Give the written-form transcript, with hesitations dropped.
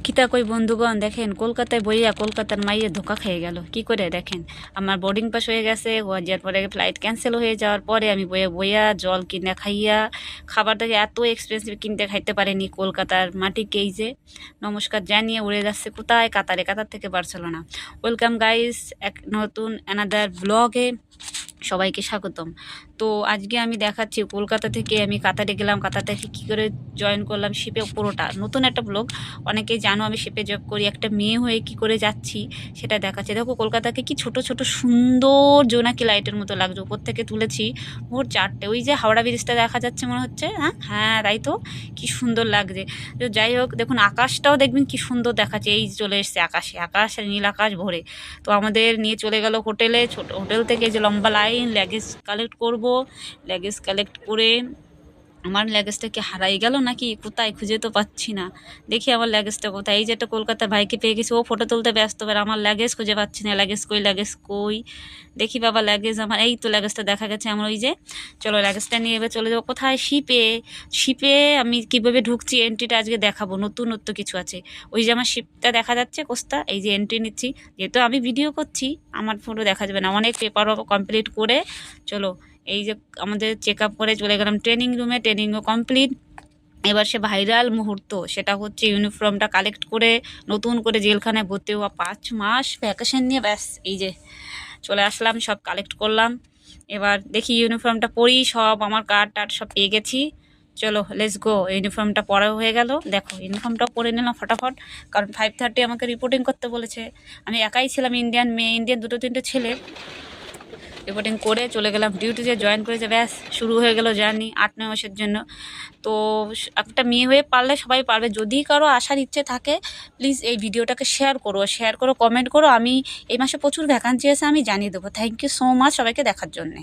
কিতা কই বন্ধুগণ, দেখেন কলকাতায় বইয়া কলকাতার মাইয়ে ধোকা খেয়ে গেল কি করে। দেখেন আমার বোর্ডিং পাস হয়ে গেছে, যার পরে ফ্লাইট ক্যান্সেল হয়ে যাওয়ার পরে আমি বইয়া বইয়া জল কিনে খাইয়া খাবার দেখে এত এক্সপেন্সিভ কিনতে খাইতে পারেনি। কলকাতার মাটিকেই যে নমস্কার জানিয়ে উড়ে যাচ্ছে কোথায়, কাতারে, কাতার থেকে বার্সেলোনা। ওয়েলকাম গাইস, এক নতুন অ্যানাদার ব্লগে সবাইকে স্বাগতম। তো আজকে আমি দেখাচ্ছি কলকাতা থেকে আমি কাতারে গেলাম, কাতার থেকে কী করে জয়েন করলাম শিপে, পুরোটা নতুন একটা ব্লগ। অনেকেই জানো আমি শিপে জব করি, একটা মেয়ে হয়ে কি করে যাচ্ছি সেটা দেখাচ্ছি। দেখো কলকাতাকে কি ছোট ছোট সুন্দর জোনাকি লাইটের মতো লাগছে, উপর থেকে তুলেছি ভোর 4টে। ওই যে হাওড়া ব্রিজটা দেখা যাচ্ছে মনে হচ্ছে, হ্যাঁ হ্যাঁ তাই তো, কি সুন্দর লাগছে। তো যাই হোক, দেখুন আকাশটাও দেখবেন কি সুন্দর দেখাচ্ছে। এই চলে এসছে আকাশে, আকাশ আর নীল আকাশ ভরে। তো আমাদের নিয়ে চলে গেল হোটেলে। ছোট হোটেল থেকে যে লম্বা লাইন, লাগেজ কালেক্ট করব। লাগেজ কালেক্ট করে আমার লাগেজটা কি হারাই গেল নাকি কোথায় খুঁজে তো পাচ্ছি না। দেখি আমার লাগেজটা কোথায়। এই যে একটা কলকাতা ভাইকে পেয়ে গেছি, ও ফটো তুলতে ব্যস্ত, এবার আমার লাগেজ খুঁজে পাচ্ছি না। লাগেজ কই, লাগেজ কই, দেখি বাবা লাগেজ আমার, এই তো লাগেজটা দেখা গেছে আমার। ওই যে চলো লাগেজটা নিয়ে এবার চলে যাবো কোথায়, শিপে। শিপে আমি কিভাবে ঢুকছি এন্ট্রিটা আজকে দেখাবো, নতুনত্ব কিছু আছে। ওই যে আমার শিপটা দেখা যাচ্ছে কোস্তা, এই যে এন্ট্রি নিচ্ছি। যেহেতু আমি ভিডিও করছি আমার ফটো দেখা যাবে না, অনেক পেপারও কমপ্লিট করে চলো এই যে আমাদের চেক আপ করে চলে গেলাম ট্রেনিং রুমে। ট্রেনিংও কমপ্লিট। এবার সে ভাইরাল মুহূর্ত, সেটা হচ্ছে ইউনিফর্মটা কালেক্ট করে নতুন করে জেলখানায় ভর্তি হওয়া। 5 মাস ভ্যাকেশন নিয়ে ব্যাস এই যে চলে আসলাম, সব কালেক্ট করলাম। এবার দেখি ইউনিফর্মটা পরি, সব আমার কার্ড টার্ড সব পেয়ে গেছি। চলো লেটস গো। ইউনিফর্মটা পরা হয়ে গেল, দেখো ইউনিফর্মটাও পরে নিলাম ফটাফট, কারণ 5:30 আমাকে রিপোর্টিং করতে বলেছে। আমি একাই ছিলাম, ইন্ডিয়ান মেয়ে, ইন্ডিয়ান 2-3টে ছেলে। রিপোর্টিং করে চলে গেলাম ডিউটিতে, জয়েন করেছে, ব্যাস শুরু হয়ে গেল জার্নি 8-9 মাসের জন্য। তো একটা মেয়ে হয়ে পারলে সবাই পারবে। যদি কারো আসার ইচ্ছে থাকে প্লিজ এই ভিডিওটাকে শেয়ার করো, কমেন্ট করো। আমি এই মাসে প্রচুর ভ্যাকান্সি আছে, আমি জানিয়ে দেবো। থ্যাংক ইউ সো মাচ সবাইকে দেখার জন্যে।